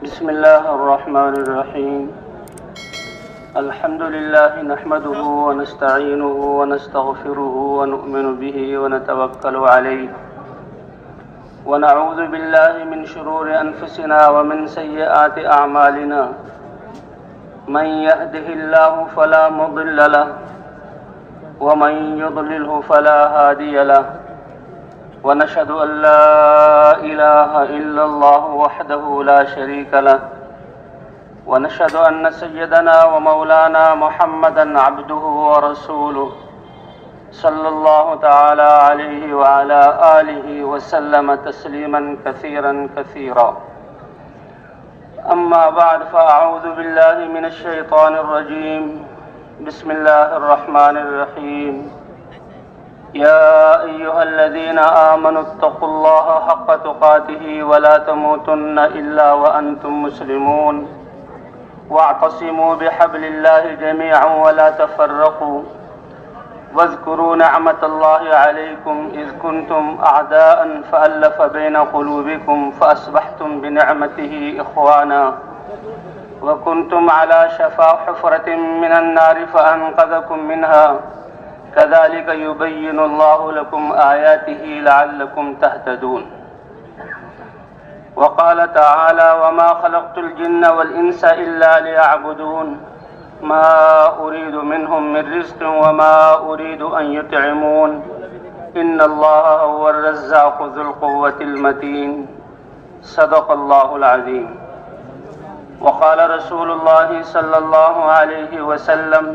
بسم الله الرحمن الرحيم. الحمد لله نحمده ونستعينه ونستغفره ونؤمن به ونتوكل عليه ونعوذ بالله من شرور أنفسنا ومن سيئات أعمالنا. من يهده الله فلا مضل له ومن يضلله فلا هادي له ونشهد أن لا إله إلا الله وحده لا شريك له ونشهد أن سيدنا ومولانا محمدا عبده ورسوله صلى الله تعالى عليه وعلى آله وسلم تسليما كثيرا كثيرا. أما بعد فأعوذ بالله من الشيطان الرجيم. بسم الله الرحمن الرحيم. يا أيها الذين آمنوا اتقوا الله حق تقاته ولا تموتن إلا وأنتم مسلمون واعتصموا بحبل الله جميعا ولا تفرقوا واذكروا نعمة الله عليكم إذ كنتم أعداء فألف بين قلوبكم فأصبحتم بنعمته إخوانا وكنتم على شفا حفرة من النار فأنقذكم منها كذلك يبين الله لكم آياته لعلكم تهتدون. وقال تعالى وما خلقت الجن والإنس إلا ليعبدون ما أريد منهم من رزق وما أريد أن يطعمون إن الله هو الرزاق ذو القوة المتين. صدق الله العظيم. وقال رسول الله صلى الله عليه وسلم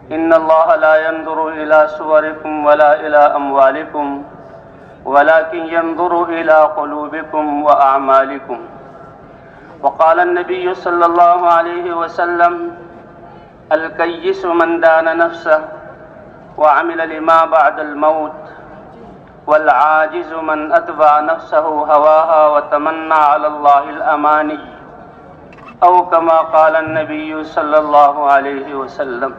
إن الله لا ينظر إلى صوركم ولا إلى أموالكم ولكن ينظر إلى قلوبكم وأعمالكم. وقال النبي صلى الله عليه وسلم الكيس من دان نفسه وعمل لما بعد الموت والعاجز من أتبع نفسه هواها وتمنى على الله الأماني أو كما قال النبي صلى الله عليه وسلم.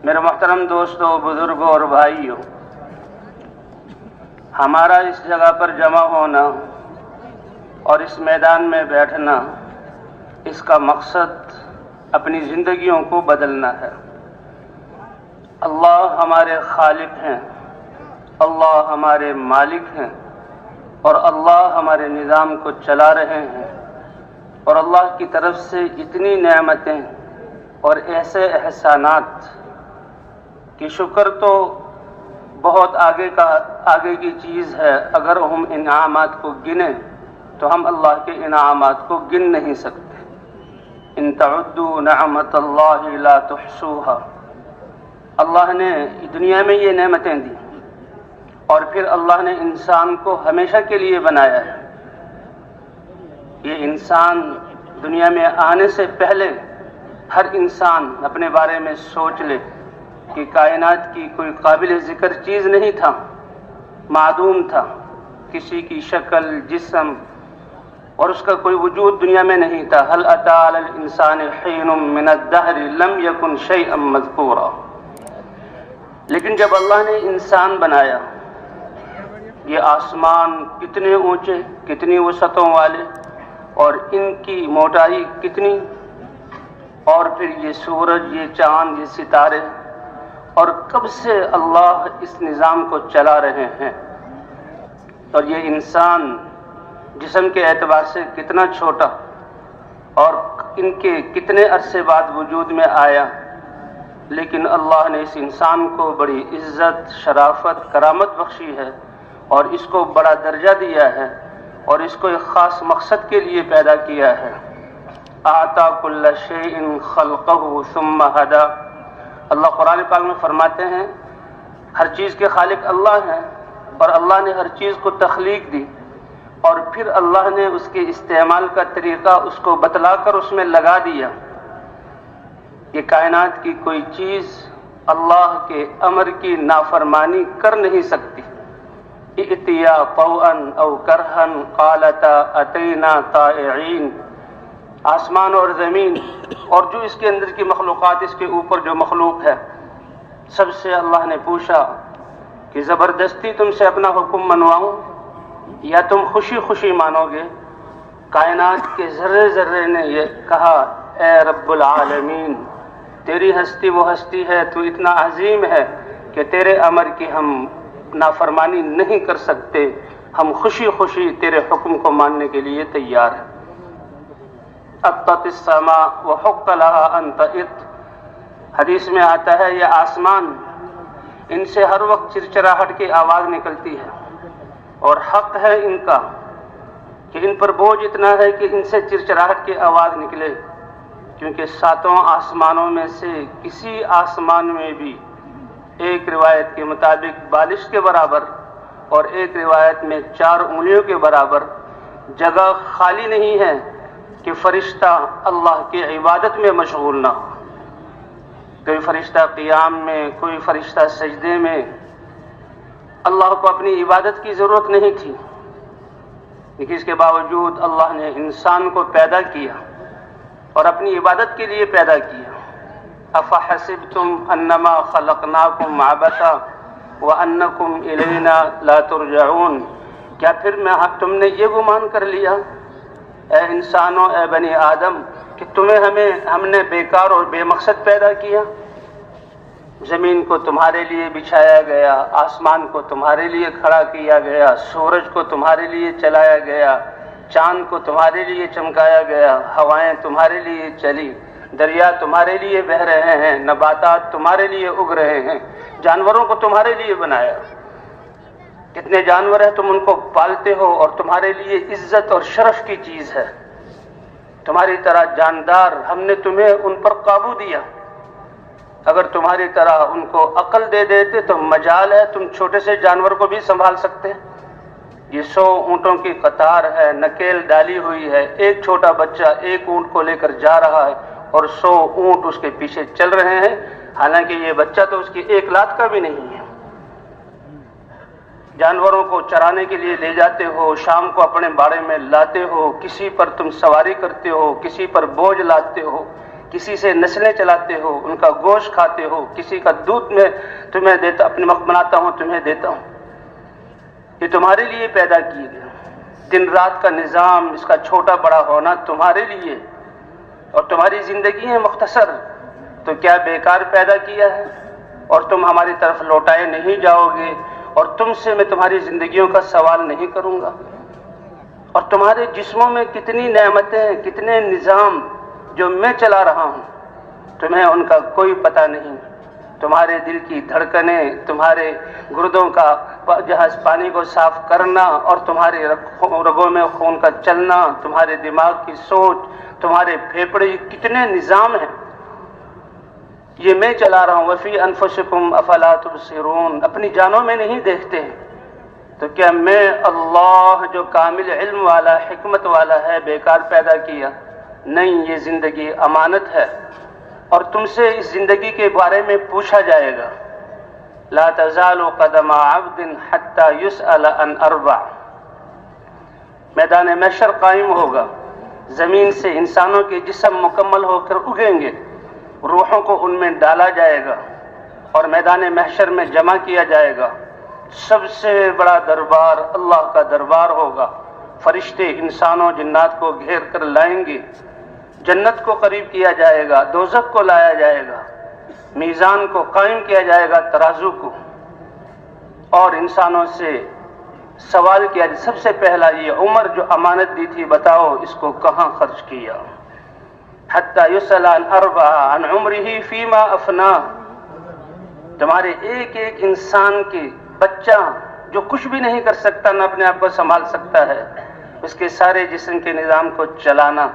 میرے محترم دوستوں، بزرگوں اور بھائیوں، ہمارا اس جگہ پر جمع ہونا اور اس میدان میں بیٹھنا، اس کا مقصد اپنی زندگیوں کو بدلنا ہے. اللہ ہمارے خالق ہیں، اللہ ہمارے مالک ہیں اور اللہ ہمارے نظام کو چلا رہے ہیں، اور اللہ کی طرف سے اتنی نعمتیں اور ایسے احسانات کہ شکر تو بہت آگے کی چیز ہے. اگر ہم انعامات کو گنیں تو ہم اللہ کے انعامات کو گن نہیں سکتے. ان تعدوا نعمت اللہ لا تحصوها. اللہ نے دنیا میں یہ نعمتیں دی اور پھر اللہ نے انسان کو ہمیشہ کے لیے بنایا ہے. یہ انسان دنیا میں آنے سے پہلے ہر انسان اپنے بارے میں سوچ لے کہ کائنات کی کوئی قابل ذکر چیز نہیں تھا، معدوم تھا، کسی کی شکل، جسم اور اس کا کوئی وجود دنیا میں نہیں تھا. هل اتى على الانسان حين من الدهر لم يكن شيئا مذكورا. لیکن جب اللہ نے انسان بنایا، یہ آسمان کتنے اونچے، کتنی وسعتوں والے اور ان کی موٹائی کتنی، اور پھر یہ سورج، یہ چاند، یہ ستارے، اور کب سے اللہ اس نظام کو چلا رہے ہیں. اور یہ انسان جسم کے اعتبار سے کتنا چھوٹا اور ان کے کتنے عرصے بعد وجود میں آیا، لیکن اللہ نے اس انسان کو بڑی عزت، شرافت، کرامت بخشی ہے اور اس کو بڑا درجہ دیا ہے اور اس کو ایک خاص مقصد کے لیے پیدا کیا ہے. اعطى كل شيء خلقه ثم هدى. اللہ قرآن پاک میں فرماتے ہیں ہر چیز کے خالق اللہ ہیں اور اللہ نے ہر چیز کو تخلیق دی اور پھر اللہ نے اس کے استعمال کا طریقہ اس کو بتلا کر اس میں لگا دیا. یہ کائنات کی کوئی چیز اللہ کے امر کی نافرمانی کر نہیں سکتی. ائتیا طوعا او کرہا قالتا اتینا طائعین. آسمان اور زمین اور جو اس کے اندر کی مخلوقات، اس کے اوپر جو مخلوق ہے، سب سے اللہ نے پوچھا کہ زبردستی تم سے اپنا حکم منواؤں یا تم خوشی خوشی مانو گے؟ کائنات کے ذرے ذرے نے یہ کہا اے رب العالمین تیری ہستی وہ ہستی ہے، تو اتنا عظیم ہے کہ تیرے امر کی ہم نافرمانی نہیں کر سکتے، ہم خوشی خوشی تیرے حکم کو ماننے کے لیے تیار ہیں۔ اطت السماء وحق لها ان تئط، حدیث میں آتا ہے یہ آسمان، ان سے ہر وقت چرچراہٹ کی آواز نکلتی ہے، اور حق ہے ان کا کہ ان پر بوجھ اتنا ہے کہ ان سے چرچراہٹ کی آواز نکلے، کیونکہ ساتوں آسمانوں میں سے کسی آسمان میں بھی ایک روایت کے مطابق بالش کے برابر اور ایک روایت میں 4 انگلیوں کے برابر جگہ خالی نہیں ہے کہ فرشتہ اللہ کی عبادت میں مشغول نہ ہو۔ کوئی فرشتہ قیام میں، کوئی فرشتہ سجدے میں، اللہ کو اپنی عبادت کی ضرورت نہیں تھی، لیکن اس کے باوجود اللہ نے انسان کو پیدا کیا اور اپنی عبادت کے لیے پیدا کیا۔ افحسبتم انما خلقناکم عبثا وانکم الینا لا ترجعون، کیا پھر تم نے یہ گمان کر لیا اے انسانوں، اے بنی آدم، کہ ہم نے بیکار اور بے مقصد پیدا کیا؟ زمین کو تمہارے لیے بچھایا گیا، آسمان کو تمہارے لیے کھڑا کیا گیا، سورج کو تمہارے لیے چلایا گیا، چاند کو تمہارے لیے چمکایا گیا، ہوائیں تمہارے لیے چلی، دریا تمہارے لیے بہہ رہے ہیں، نباتات تمہارے لیے اگ رہے ہیں، جانوروں کو تمہارے لیے بنایا۔ کتنے جانور ہیں تم ان کو پالتے ہو اور تمہارے لیے عزت اور شرف کی چیز ہے، تمہاری طرح جاندار ہم نے تمہیں ان پر قابو دیا۔ اگر تمہاری طرح ان کو عقل دے دیتے تو مجال ہے تم چھوٹے سے جانور کو بھی سنبھال سکتے۔ یہ 100 اونٹوں کی قطار ہے، نکیل ڈالی ہوئی ہے، ایک چھوٹا بچہ ایک اونٹ کو لے کر جا رہا ہے اور 100 اونٹ اس کے پیچھے چل رہے ہیں، حالانکہ یہ بچہ تو اس کی 1 لات کا بھی نہیں ہے۔ جانوروں کو چرانے کے لیے لے جاتے ہو، شام کو اپنے باڑے میں لاتے ہو، کسی پر تم سواری کرتے ہو، کسی پر بوجھ لاتے ہو، کسی سے نسلیں چلاتے ہو، ان کا گوشت کھاتے ہو، کسی کا دودھ میں تمہیں دیتا، اپنے وقت بناتا ہوں تمہیں دیتا ہوں۔ یہ تمہارے لیے پیدا کیے گئے، دن رات کا نظام، اس کا چھوٹا بڑا ہونا تمہارے لیے، اور تمہاری زندگی ہے مختصر، تو کیا بیکار پیدا کیا ہے؟ اور تم ہماری طرف لوٹائے نہیں جاؤ گے، اور تم سے میں تمہاری زندگیوں کا سوال نہیں کروں گا؟ اور تمہارے جسموں میں کتنی نعمتیں، کتنے نظام جو میں چلا رہا ہوں، تمہیں ان کا کوئی پتہ نہیں۔ تمہارے دل کی دھڑکنیں، تمہارے گردوں کا جہاز پانی کو صاف کرنا، اور تمہارے رگوں میں خون کا چلنا، تمہارے دماغ کی سوچ، تمہارے پھیپھڑے، کتنے نظام ہیں یہ میں چلا رہا ہوں۔ وفی انفسکم افلا تبصرون، اپنی جانوں میں نہیں دیکھتے؟ تو کیا میں اللہ جو کامل علم والا، حکمت والا ہے، بیکار پیدا کیا؟ نہیں، یہ زندگی امانت ہے، اور تم سے اس زندگی کے بارے میں پوچھا جائے گا۔ لا تزال قدم عبد حتى يسأل عن 4، میدان محشر قائم ہوگا، زمین سے انسانوں کے جسم مکمل ہو کر اگیں گے، روحوں کو ان میں ڈالا جائے گا اور میدان محشر میں جمع کیا جائے گا۔ سب سے بڑا دربار اللہ کا دربار ہوگا، فرشتے انسانوں جنات کو گھیر کر لائیں گے، جنت کو قریب کیا جائے گا، دوزخ کو لایا جائے گا، میزان کو قائم کیا جائے گا، ترازو کو، اور انسانوں سے سوال کیا جائے۔ سب سے پہلا یہ عمر جو امانت دی تھی، بتاؤ اس کو کہاں خرچ کیا؟ حتی یسأل عن 4 عن عمرہ فیما افناہ، تمہارے ایک ایک انسان کے بچہ جو کچھ بھی نہیں کر سکتا، نہ اپنے آپ کو سنبھال سکتا ہے، اس کے سارے جسم کے نظام کو چلانا،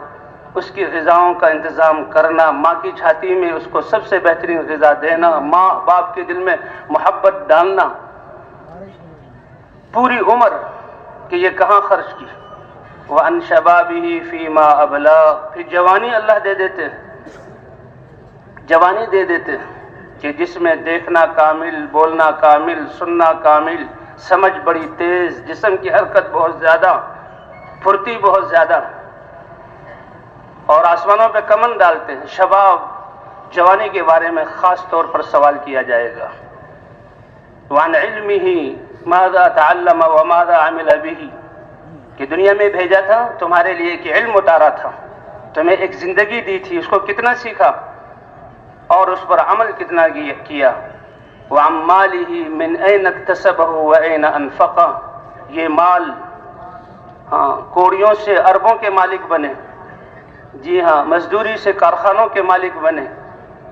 اس کی غذاؤں کا انتظام کرنا، ماں کی چھاتی میں اس کو سب سے بہترین غذا دینا، ماں باپ کے دل میں محبت ڈالنا، پوری عمر کہ یہ کہاں خرچ کی۔ وَعَنْ شَبَابِهِ فِي مَا أَبْلَىٰ، پھر جوانی اللہ دے دیتے، جوانی دے دیتے کہ جس میں دیکھنا کامل، بولنا کامل، سننا کامل، سمجھ بڑی تیز، جسم کی حرکت بہت زیادہ، پھرتی بہت زیادہ، اور آسمانوں پہ کمن ڈالتے ہیں۔ شباب، جوانی کے بارے میں خاص طور پر سوال کیا جائے گا۔ وَعَنْ عِلْمِهِ مَاذَا تَعَلَّمَ وَمَاذَا عَمِلَ بِهِ، کہ دنیا میں بھیجا تھا تمہارے لیے کہ علم اتارا تھا، تمہیں ایک زندگی دی تھی، اس کو کتنا سیکھا اور اس پر عمل کتنا کیا۔ وَعَمْ مَالِهِ مِنْ أَيْنَ اكْتَسَبَهُ وَأَيْنَ أَنْفَقَهُ، یہ مال کوڑیوں سے اربوں کے مالک بنے، جی ہاں، مزدوری سے کارخانوں کے مالک بنے،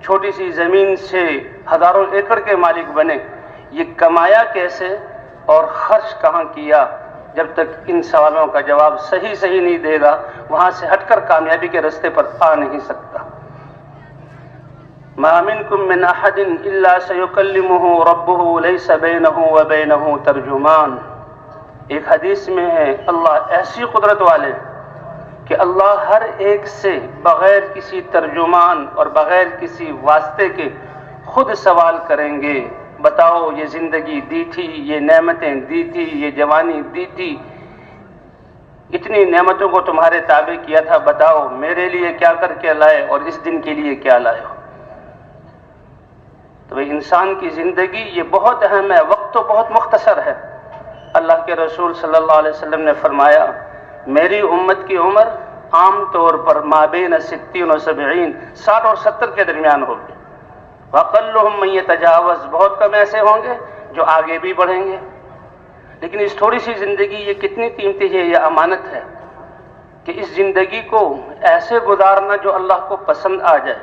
چھوٹی سی زمین سے ہزاروں ایکڑ کے مالک بنے، یہ کمایا کیسے اور خرچ کہاں کیا؟ جب تک ان سوالوں کا جواب صحیح نہیں دے گا وہاں سے ہٹ کر کامیابی کے راستے پر آ نہیں سکتا۔ ما منکم من احد الا سیکلمہ ربہ لیس بینہ وبینہ ترجمان، ایک حدیث میں ہے اللہ ایسی قدرت والے کہ اللہ ہر ایک سے بغیر کسی ترجمان اور بغیر کسی واسطے کے خود سوال کریں گے، بتاؤ یہ زندگی دی تھی، یہ نعمتیں دی تھی، یہ جوانی دی تھی، اتنی نعمتوں کو تمہارے تابع کیا تھا، بتاؤ میرے لیے کیا کر کے لائے اور اس دن کے لیے کیا لائے ہو؟ تو انسان کی زندگی یہ بہت اہم ہے، وقت تو بہت مختصر ہے۔ اللہ کے رسول صلی اللہ علیہ وسلم نے فرمایا میری امت کی عمر عام طور پر مابین 60 و 70، 60 اور 70 کے درمیان ہوگی۔ وَأَقَلُّهُم مَّن يَتَجَاوَزْ، بہت کم ایسے ہوں گے جو آگے بھی بڑھیں گے۔ لیکن اس تھوڑی سی زندگی یہ کتنی قیمتی ہے، یہ امانت ہے کہ اس زندگی کو ایسے گزارنا جو اللہ کو پسند آ جائے،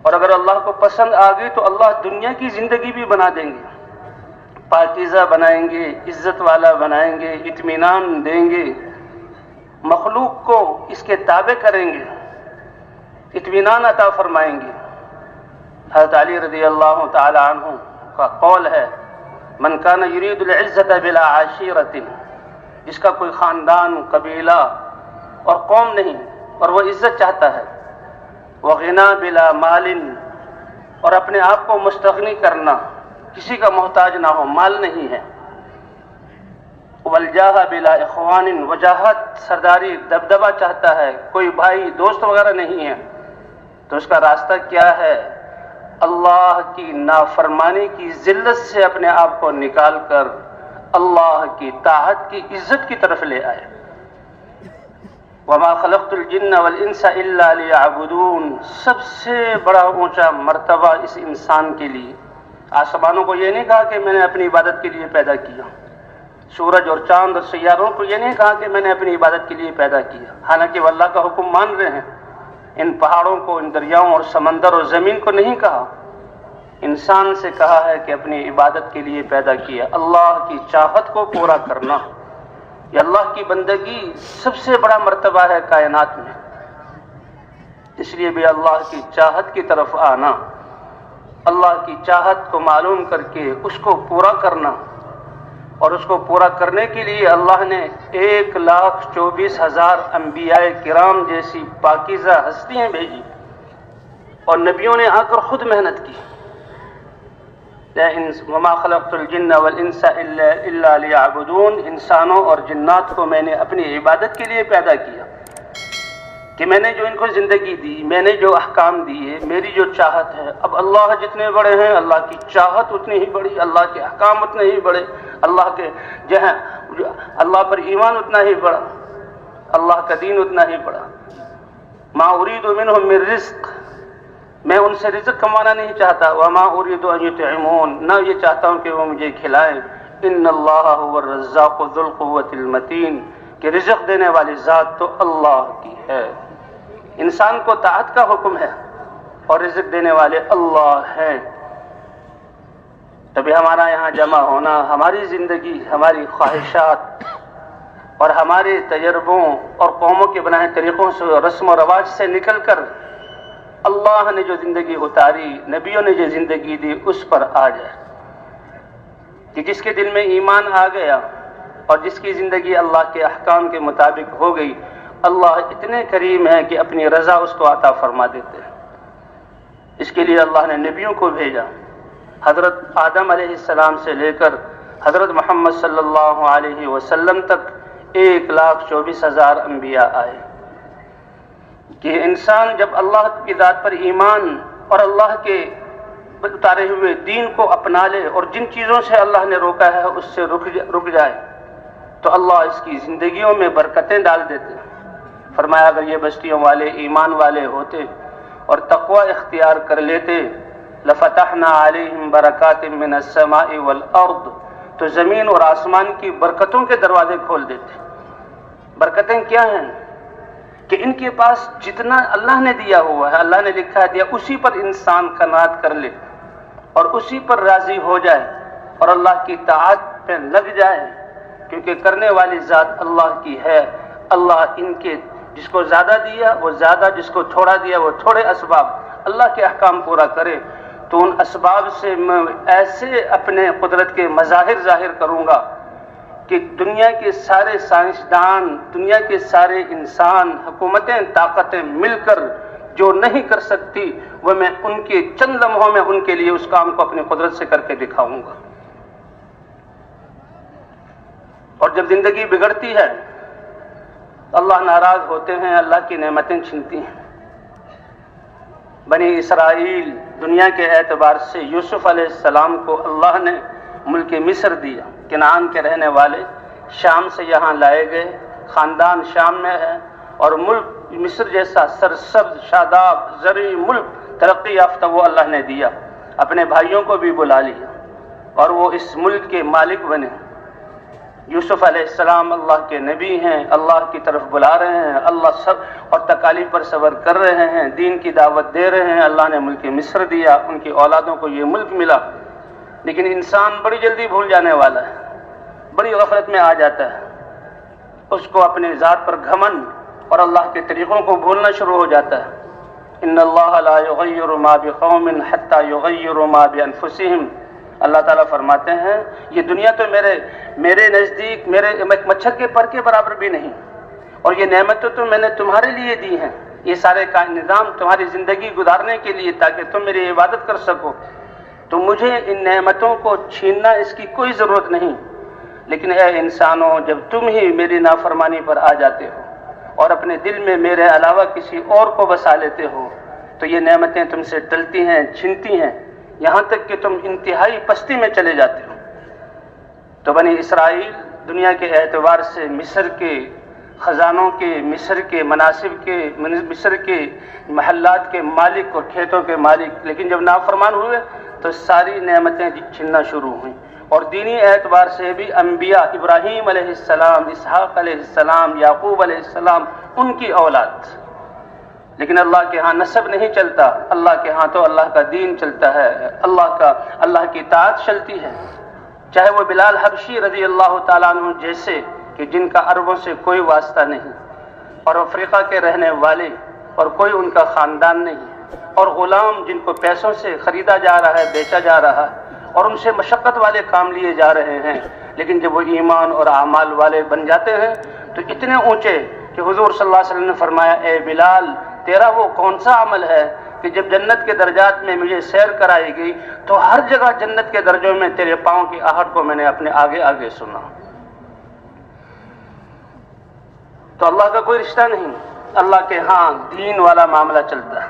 اور اگر اللہ کو پسند آ گئی تو اللہ دنیا کی زندگی بھی بنا دیں گے، پاکیزہ بنائیں گے، عزت والا بنائیں گے، اطمینان دیں گے، مخلوق کو اس کے تابع کریں گے، اطمینان عطا فرمائیں گے۔ حضرت علی رضی اللہ تعالی عنہ کا قول ہے من کان یرید العزت بلا عشیرۃ، جس کا کوئی خاندان، قبیلہ اور قوم نہیں اور وہ عزت چاہتا ہے، وغنا بلا مال، اور اپنے آپ کو مستغنی کرنا، کسی کا محتاج نہ ہو، مال نہیں ہے، والجاہ بلا اخوان، وجاہت، سرداری، دبدبہ چاہتا ہے، کوئی بھائی دوست وغیرہ نہیں ہے، تو اس کا راستہ کیا ہے؟ اللہ کی نافرمانی کی ذلت سے اپنے آپ کو نکال کر اللہ کی طاعت کی عزت کی طرف لے آئے۔ وما خلقت الجن والانس الا ليعبدون، سب سے بڑا اونچا مرتبہ اس انسان کے لیے، آسمانوں کو یہ نہیں کہا کہ میں نے اپنی عبادت کے لیے پیدا کیا، سورج اور چاند اور سیاروں کو یہ نہیں کہا کہ میں نے اپنی عبادت کے لیے پیدا کیا، حالانکہ وہ اللہ کا حکم مان رہے ہیں۔ ان پہاڑوں کو، ان دریاؤں اور سمندر اور زمین کو نہیں کہا، انسان سے کہا ہے کہ اپنی عبادت کے لیے پیدا کیا، اللہ کی چاہت کو پورا کرنا۔ یہ اللہ کی بندگی سب سے بڑا مرتبہ ہے کائنات میں، اس لیے بھی اللہ کی چاہت کی طرف آنا، اللہ کی چاہت کو معلوم کر کے اس کو پورا کرنا، اور اس کو پورا کرنے کے لیے اللہ نے 1,24,000 انبیاء کرام جیسی پاکیزہ ہستیاں بھیجی، اور نبیوں نے آ کر خود محنت کی۔ وما خلقت الجن والانس الا ليعبدون، انسانوں اور جنات کو میں نے اپنی عبادت کے لیے پیدا کیا، کہ میں نے جو ان کو زندگی دی، میں نے جو احکام دیے، میری جو چاہت ہے۔ اب اللہ جتنے بڑے ہیں اللہ کی چاہت اتنی ہی بڑی، اللہ کے احکام اتنے ہی بڑے، اللہ کے اللہ پر ایمان اتنا ہی بڑا، اللہ کا دین اتنا ہی بڑا۔ ما اريد منهم من رزق، میں ان سے رزق کمانا نہیں چاہتا، وما اريد ان يطعمون، نہ یہ چاہتا ہوں کہ وہ مجھے کھلائیں۔ ان اللہ هو الرزاق ذو القوة المتین، کہ رزق دینے والی ذات تو اللہ کی ہے۔ انسان کو طاعت کا حکم ہے اور رزق دینے والے اللہ ہیں۔ تبھی ہمارا یہاں جمع ہونا، ہماری زندگی، ہماری خواہشات اور ہمارے تجربوں اور قوموں کے بنائے طریقوں سے، رسم و رواج سے نکل کر اللہ نے جو زندگی اتاری، نبیوں نے جو زندگی دی، اس پر آ جائے، کہ جس کے دل میں ایمان آ گیا اور جس کی زندگی اللہ کے احکام کے مطابق ہو گئی، اللہ اتنے کریم ہے کہ اپنی رضا اس کو عطا فرما دیتے ہیں۔ اس کے لیے اللہ نے نبیوں کو بھیجا، حضرت آدم علیہ السلام سے لے کر حضرت محمد صلی اللہ علیہ وسلم تک 1,24,000 انبیاء آئے، کہ انسان جب اللہ کی ذات پر ایمان اور اللہ کے اتارے ہوئے دین کو اپنا لے اور جن چیزوں سے اللہ نے روکا ہے اس سے رک جائے، تو اللہ اس کی زندگیوں میں برکتیں ڈال دیتے. فرمایا اگر یہ بستیوں والے ایمان والے ہوتے اور تقوی اختیار کر لیتے لفتحنا علیہم برکات من السماء والارض، تو زمین اور آسمان کی برکتوں کے دروازے کھول دیتے. برکتیں کیا ہیں؟ کہ ان کے پاس جتنا اللہ نے دیا ہوا ہے، اللہ نے لکھا ہے دیا، اسی پر انسان قناعت کر لے اور اسی پر راضی ہو جائے اور اللہ کی طاعت پہ لگ جائے، کیونکہ کرنے والی ذات اللہ کی ہے. اللہ ان کے جس کو زیادہ دیا وہ زیادہ، جس کو تھوڑا دیا وہ تھوڑے اسباب اللہ کے احکام پورا کرے. تو ان اسباب سے میں ایسے اپنے قدرت کے مظاہر ظاہر کروں گا کہ دنیا کے سارے سائنسدان، دنیا کے سارے انسان، حکومتیں، طاقتیں مل کر جو نہیں کر سکتی وہ میں ان کے چند لمحوں میں ان کے لیے اس کام کو اپنی قدرت سے کر کے دکھاؤں گا. اور جب زندگی بگڑتی ہے اللہ ناراض ہوتے ہیں، اللہ کی نعمتیں چھنتی ہیں. بنی اسرائیل دنیا کے اعتبار سے یوسف علیہ السلام کو اللہ نے ملک مصر دیا. کنعان کے رہنے والے شام سے یہاں لائے گئے، خاندان شام میں ہے، اور ملک مصر جیسا سرسبز شاداب زرعی ملک ترقی یافتہ وہ اللہ نے دیا. اپنے بھائیوں کو بھی بلا لیا اور وہ اس ملک کے مالک بنے. یوسف علیہ السلام اللہ کے نبی ہیں، اللہ کی طرف بلا رہے ہیں، اللہ سب اور تکالیف پر صبر کر رہے ہیں، دین کی دعوت دے رہے ہیں. اللہ نے ملک مصر دیا، ان کی اولادوں کو یہ ملک ملا. لیکن انسان بڑی جلدی بھول جانے والا ہے، بڑی غفلت میں آ جاتا ہے. اس کو اپنی ذات پر گھمنڈ اور اللہ کے طریقوں کو بھولنا شروع ہو جاتا ہے. ان اللہ لا یغیر ما بقوم حتی یغیروا ما بانفسہم. اللہ تعالیٰ فرماتے ہیں یہ دنیا تو میرے نزدیک میرے مچھر کے پر کے برابر بھی نہیں، اور یہ نعمتیں تو میں نے تمہارے لیے دی ہیں. یہ سارے کا نظام تمہاری زندگی گزارنے کے لیے تاکہ تم میری عبادت کر سکو. تو مجھے ان نعمتوں کو چھیننا اس کی کوئی ضرورت نہیں. لیکن اے انسانوں، جب تم ہی میری نافرمانی پر آ جاتے ہو اور اپنے دل میں میرے علاوہ کسی اور کو بسا لیتے ہو تو یہ نعمتیں تم سے ٹلتی ہیں، چھنتی ہیں، یہاں تک کہ تم انتہائی پستی میں چلے جاتے ہو. تو بنی اسرائیل دنیا کے اعتبار سے مصر کے خزانوں کے، مصر کے مناصب کے، مصر کے محلات کے مالک اور کھیتوں کے مالک، لیکن جب نافرمان ہوئے تو ساری نعمتیں چھننا شروع ہوئیں. اور دینی اعتبار سے بھی انبیاء ابراہیم علیہ السلام، اسحاق علیہ السلام، یعقوب علیہ السلام، ان کی اولاد. لیکن اللہ کے ہاں نسب نہیں چلتا، اللہ کے ہاں تو اللہ کا دین چلتا ہے، اللہ کی اطاعت چلتی ہے. چاہے وہ بلال حبشی رضی اللہ تعالیٰ عنہ جیسے کہ جن کا عربوں سے کوئی واسطہ نہیں، اور افریقہ کے رہنے والے اور کوئی ان کا خاندان نہیں، اور غلام جن کو پیسوں سے خریدا جا رہا ہے، بیچا جا رہا ہے، اور ان سے مشقت والے کام لیے جا رہے ہیں. لیکن جب وہ ایمان اور اعمال والے بن جاتے ہیں تو اتنے اونچے کہ حضور صلی اللہ علیہ وسلم نے فرمایا اے بلال تیرا وہ کون سا عمل ہے کہ جب جنت کے درجات میں مجھے سیر کرائی گئی تو ہر جگہ جنت کے درجوں میں تیرے پاؤں کی آہٹ کو میں نے اپنے آگے آگے سنا. تو اللہ کا کوئی رشتہ نہیں، اللہ کے ہاں دین والا معاملہ چلتا ہے.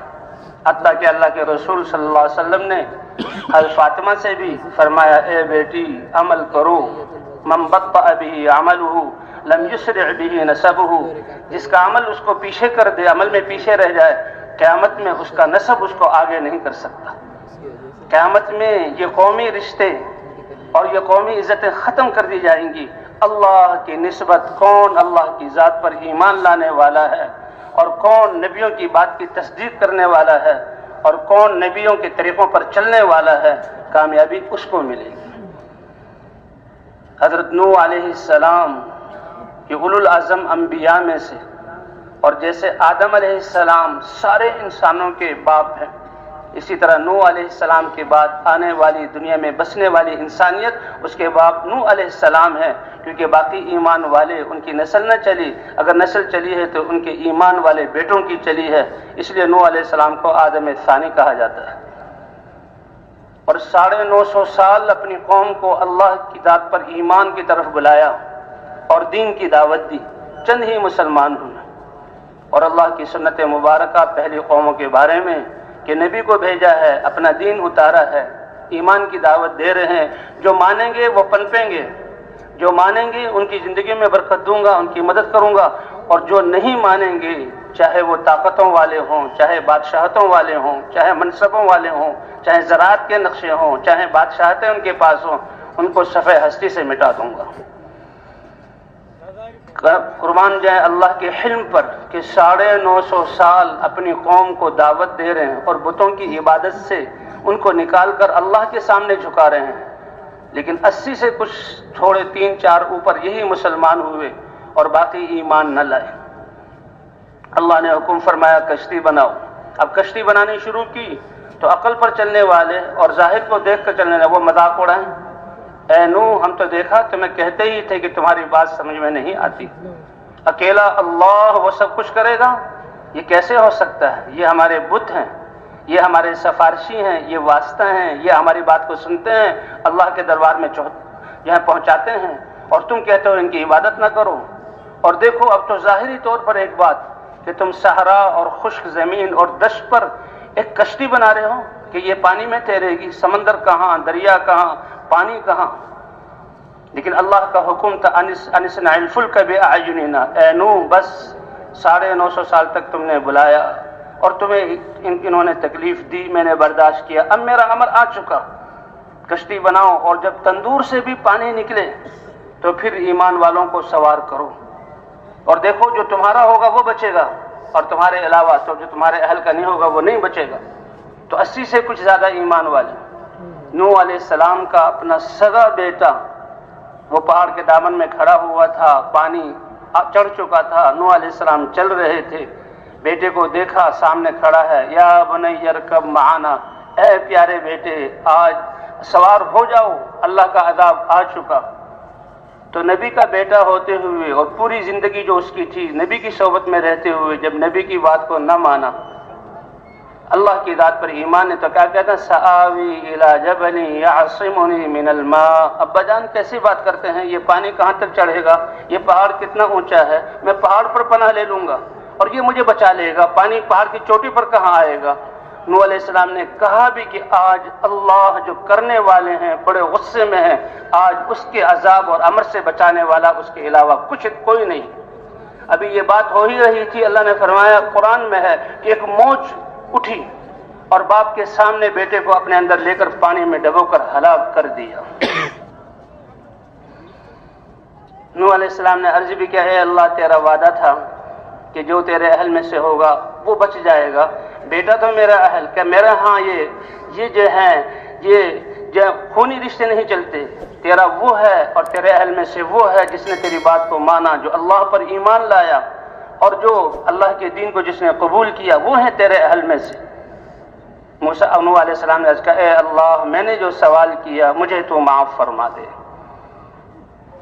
حتیٰ کہ اللہ کے رسول صلی اللہ علیہ وسلم نے حضرت فاطمہ سے بھی فرمایا اے بیٹی عمل کرو، من بطأ به عمله لم یسرع به نسبه. جس کا عمل اس کو پیچھے کر دے، عمل میں پیچھے رہ جائے، قیامت میں اس کا نسب اس کو آگے نہیں کر سکتا. قیامت میں یہ قومی رشتے اور یہ قومی عزتیں ختم کر دی جائیں گی. اللہ کی نسبت کون اللہ کی ذات پر ایمان لانے والا ہے اور کون نبیوں کی بات کی تصدیق کرنے والا ہے اور کون نبیوں کے طریقوں پر چلنے والا ہے، کامیابی اس کو ملے گی. حضرت نوح علیہ السلام یہ اولو العزم انبیاء میں سے، اور جیسے آدم علیہ السلام سارے انسانوں کے باپ ہیں، اسی طرح نوح علیہ السلام کے بعد آنے والی دنیا میں بسنے والی انسانیت اس کے باپ نوح علیہ السلام ہے، کیونکہ باقی ایمان والے ان کی نسل نہ چلی. اگر نسل چلی ہے تو ان کے ایمان والے بیٹوں کی چلی ہے، اس لیے نوح علیہ السلام کو آدم ثانی کہا جاتا ہے. اور 950 سال اپنی قوم کو اللہ کی ذات پر ایمان کی طرف بلایا اور دین کی دعوت دی. چند ہی مسلمان ہوئے، اور اللہ کی سنت مبارکہ پہلی قوموں کے بارے میں کہ نبی کو بھیجا ہے، اپنا دین اتارا ہے، ایمان کی دعوت دے رہے ہیں. جو مانیں گے وہ پنپیں گے، جو مانیں گے ان کی زندگی میں برکت دوں گا، ان کی مدد کروں گا، اور جو نہیں مانیں گے چاہے وہ طاقتوں والے ہوں، چاہے بادشاہتوں والے ہوں، چاہے منصبوں والے ہوں، چاہے زراعت کے نقشے ہوں، چاہے بادشاہتیں ان کے پاس ہوں، ان کو صفحہ ہستی سے مٹا دوں گا۔ قربان جائے اللہ کے حلم پر کہ 950 سال اپنی قوم کو دعوت دے رہے ہیں اور بتوں کی عبادت سے ان کو نکال کر اللہ کے سامنے جھکا رہے ہیں، لیکن 80 سے کچھ تھوڑے 3-4 اوپر یہی مسلمان ہوئے اور باقی ایمان نہ لائے۔ اللہ نے حکم فرمایا کشتی بناؤ۔ اب کشتی بنانی شروع کی تو عقل پر چلنے والے اور ظاہر کو دیکھ کر چلنے والے وہ مذاق اڑائیں، اے نوح ہم تو دیکھا تمہیں کہتے ہی تھے کہ تمہاری بات سمجھ میں نہیں آتی، اکیلا اللہ وہ سب کچھ کرے گا، یہ کیسے ہو سکتا ہے؟ یہ ہمارے بت ہیں، یہ ہمارے سفارشی ہیں، یہ واسطہ ہیں، یہ ہماری بات کو سنتے ہیں، اللہ کے دربار میں جو ہے پہنچاتے ہیں، اور تم کہتے ہو ان کی عبادت نہ کرو۔ اور دیکھو اب تو ظاہری طور پر ایک بات کہ تم صحرا اور خشک زمین اور دشت پر ایک کشتی بنا رہے ہو کہ یہ پانی میں تیرے گی، سمندر کہاں، دریا کہاں، پانی کہاں؟ لیکن اللہ کا حکم تھا انصنع الفلک باعیننا، اے نوح بس 950 سال تک تم نے بلایا اور تمہیں انہوں نے تکلیف دی، میں نے برداشت کیا، اب میرا امر آ چکا، کشتی بناؤ، اور جب تندور سے بھی پانی نکلے تو پھر ایمان والوں کو سوار کرو، اور دیکھو جو تمہارا ہوگا وہ بچے گا، اور تمہارے علاوہ تو جو تمہارے اہل کا نہیں ہوگا وہ نہیں بچے گا۔ تو 80 سے کچھ زیادہ ایمان والے۔ نوح علیہ السلام کا اپنا سگا بیٹا وہ پہاڑ کے دامن میں کھڑا ہوا تھا، پانی چڑھ چکا تھا، نوح علیہ السلام چل رہے تھے، بیٹے کو دیکھا سامنے کھڑا ہے، یا بنی ارکب معانا، اے پیارے بیٹے آج سوار ہو جاؤ، اللہ کا عذاب آ چکا۔ تو نبی کا بیٹا ہوتے ہوئے اور پوری زندگی جو اس کی تھی نبی کی صحبت میں رہتے ہوئے جب نبی کی بات کو نہ مانا، اللہ کی ذات پر ایمان نے، تو کیا کہتا ہے سآوی الی جبل یعصمنی من الماء، ابا جان کیسی بات کرتے ہیں، یہ پانی کہاں تک چڑھے گا، یہ پہاڑ کتنا اونچا ہے، میں پہاڑ پر پناہ لے لوں گا اور یہ مجھے بچا لے گا، پانی پہاڑ کی چوٹی پر کہاں آئے گا۔ نوح علیہ السلام نے کہا بھی کہ آج اللہ جو کرنے والے ہیں بڑے غصے میں ہیں، آج اس کے عذاب اور امر سے بچانے والا اس کے علاوہ کوئی نہیں۔ ابھی یہ بات ہو ہی رہی تھی، اللہ نے فرمایا قرآن میں ہے کہ ایک موج اٹھی اور باپ کے سامنے بیٹے کو اپنے اندر لے کر پانی میں ڈبو کر ہلاک کر دیا۔ نوح علیہ السلام نے عرض بھی کیا، اے اللہ تیرا وعدہ تھا کہ جو تیرے اہل میں سے ہوگا وہ بچ جائے گا، بیٹا تو میرا اہل، کہ میرا ہاں یہ جو ہیں یہ خونی رشتے نہیں چلتے، تیرا وہ ہے اور تیرے اہل میں سے وہ ہے جس نے تیری بات کو مانا، جو اللہ پر ایمان لایا، اور جو اللہ کے دین کو جس نے قبول کیا وہ ہیں تیرے اہل میں سے۔ نوح علیہ السلام نے کہا، اے اللہ میں نے جو سوال کیا مجھے تو معاف فرما دے۔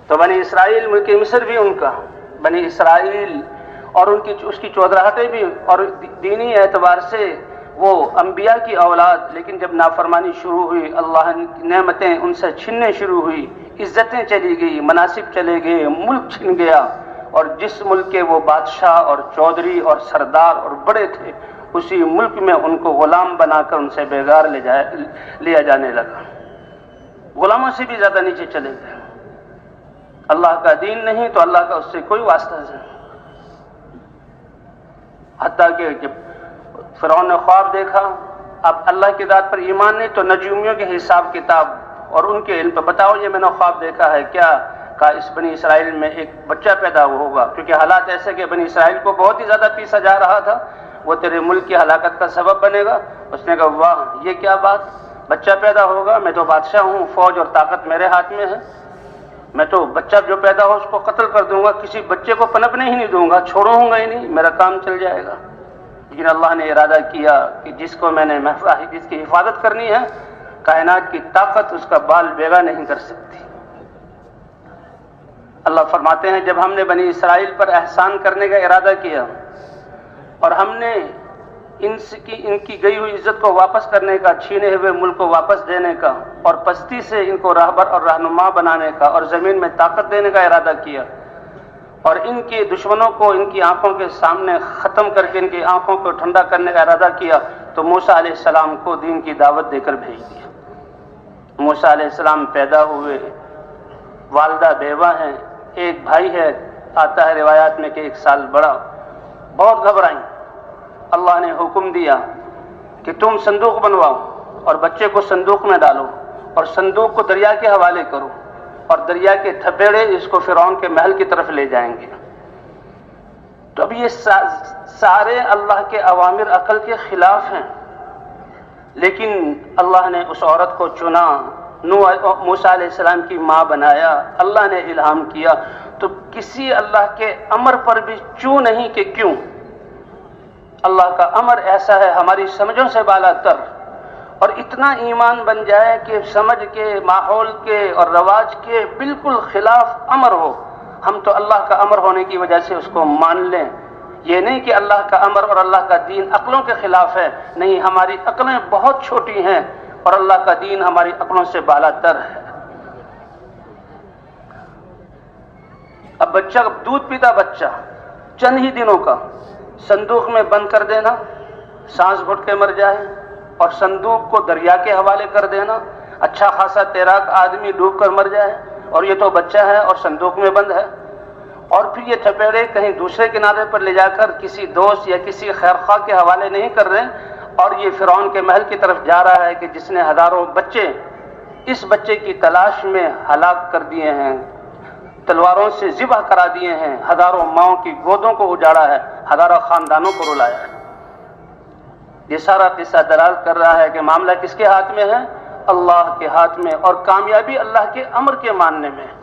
تو بنی اسرائیل ملک مصر بھی ان کا، بنی اسرائیل اور اس کی چودراہٹیں بھی، اور دینی اعتبار سے وہ انبیاء کی اولاد، لیکن جب نافرمانی شروع ہوئی اللہ نعمتیں ان سے چھننے شروع ہوئی، عزتیں چلی گئی، مناصب چلے گئے، ملک چھن گیا، اور جس ملک کے وہ بادشاہ اور چودھری اور سردار اور بڑے تھے اسی ملک میں ان کو غلام بنا کر ان سے بیگار لیا جانے لگا، غلاموں سے بھی زیادہ نیچے چلے گئے۔ اللہ کا دین نہیں تو اللہ کا اس سے کوئی واسطہ نہیں۔ حتیٰ کہ جب فرعون نے خواب دیکھا، اب اللہ کی ذات پر ایمان نہیں تو نجومیوں کے حساب کتاب اور ان کے علم پہ بتاؤ یہ میں نے خواب دیکھا ہے کیا؟ کہا اس بنی اسرائیل میں ایک بچہ پیدا ہوگا، کیونکہ حالات ایسے کہ بنی اسرائیل کو بہت ہی زیادہ پیسا جا رہا تھا، وہ تیرے ملک کی ہلاکت کا سبب بنے گا۔ اس نے کہا واہ یہ کیا بات، بچہ پیدا ہوگا، میں تو بادشاہ ہوں، فوج اور طاقت میرے ہاتھ میں ہے، میں تو بچہ جو پیدا ہو اس کو قتل کر دوں گا، کسی بچے کو پنپنے ہی نہیں دوں گا، چھوڑوں گا ہی نہیں، میرا کام چل جائے گا۔ لیکن اللہ نے ارادہ کیا کہ جس کو میں نے جس کی حفاظت کرنی ہے، کائنات کی طاقت اس کا بال بیگا نہیں کر سکتی۔ اللہ فرماتے ہیں جب ہم نے بنی اسرائیل پر احسان کرنے کا ارادہ کیا اور ہم نے ان کی گئی ہوئی عزت کو واپس کرنے کا، چھینے ہوئے ملک کو واپس دینے کا، اور پستی سے ان کو راہبر اور رہنما بنانے کا اور زمین میں طاقت دینے کا ارادہ کیا، اور ان کے دشمنوں کو ان کی آنکھوں کے سامنے ختم کر کے ان کی آنکھوں کو ٹھنڈا کرنے کا ارادہ کیا، تو موسیٰ علیہ السلام کو دین کی دعوت دے کر بھیج دیا۔ موسیٰ علیہ السلام پیدا ہوئے، والدہ بیوہ ہیں، ایک بھائی ہے، آتا ہے روایات میں کہ 1 سال بڑا. بہت گھبرائیں. اللہ نے حکم دیا کہ تم صندوق بنواؤ اور بچے کو صندوق میں ڈالو اور صندوق کو دریا کے حوالے کرو، اور دریا کے تھپیڑے اس کو فرعون کے محل کی طرف لے جائیں گے. تو اب یہ سارے اللہ کے اوامر عقل کے خلاف ہیں، لیکن اللہ نے اس عورت کو چنا، موسیٰ علیہ السلام کی ماں بنایا، اللہ نے الہام کیا. تو کسی اللہ کے امر پر بھی چوں نہیں کہ کیوں. اللہ کا امر ایسا ہے ہماری سمجھوں سے بالا تر، اور اتنا ایمان بن جائے کہ سمجھ کے، ماحول کے اور رواج کے بالکل خلاف امر ہو، ہم تو اللہ کا امر ہونے کی وجہ سے اس کو مان لیں. یہ نہیں کہ اللہ کا امر اور اللہ کا دین عقلوں کے خلاف ہے، نہیں، ہماری عقلیں بہت چھوٹی ہیں اور اللہ کا دین ہماری عقلوں سے بالا تر ہے. اب بچہ، دودھ پیتا بچہ چند ہی دنوں کا، صندوق میں بند کر دینا، سانس گھٹ کے مر جائے، اور صندوق کو دریا کے حوالے کر دینا، اچھا خاصا تیراک آدمی ڈوب کر مر جائے، اور یہ تو بچہ ہے اور صندوق میں بند ہے. اور پھر یہ تھپیڑے کہیں دوسرے کنارے پر لے جا کر کسی دوست یا کسی خیرخواہ کے حوالے نہیں کر رہے، اور یہ فرعون کے محل کی طرف جا رہا ہے کہ جس نے ہزاروں بچے اس بچے کی تلاش میں ہلاک کر دیے ہیں، تلواروں سے ذبح کرا دیے ہیں، ہزاروں ماؤں کی گودوں کو اجاڑا ہے، ہزاروں خاندانوں کو رلایا ہے. یہ سارا قصہ دلالت کر رہا ہے کہ معاملہ کس کے ہاتھ میں ہے؟ اللہ کے ہاتھ میں، اور کامیابی اللہ کے امر کے ماننے میں ہے.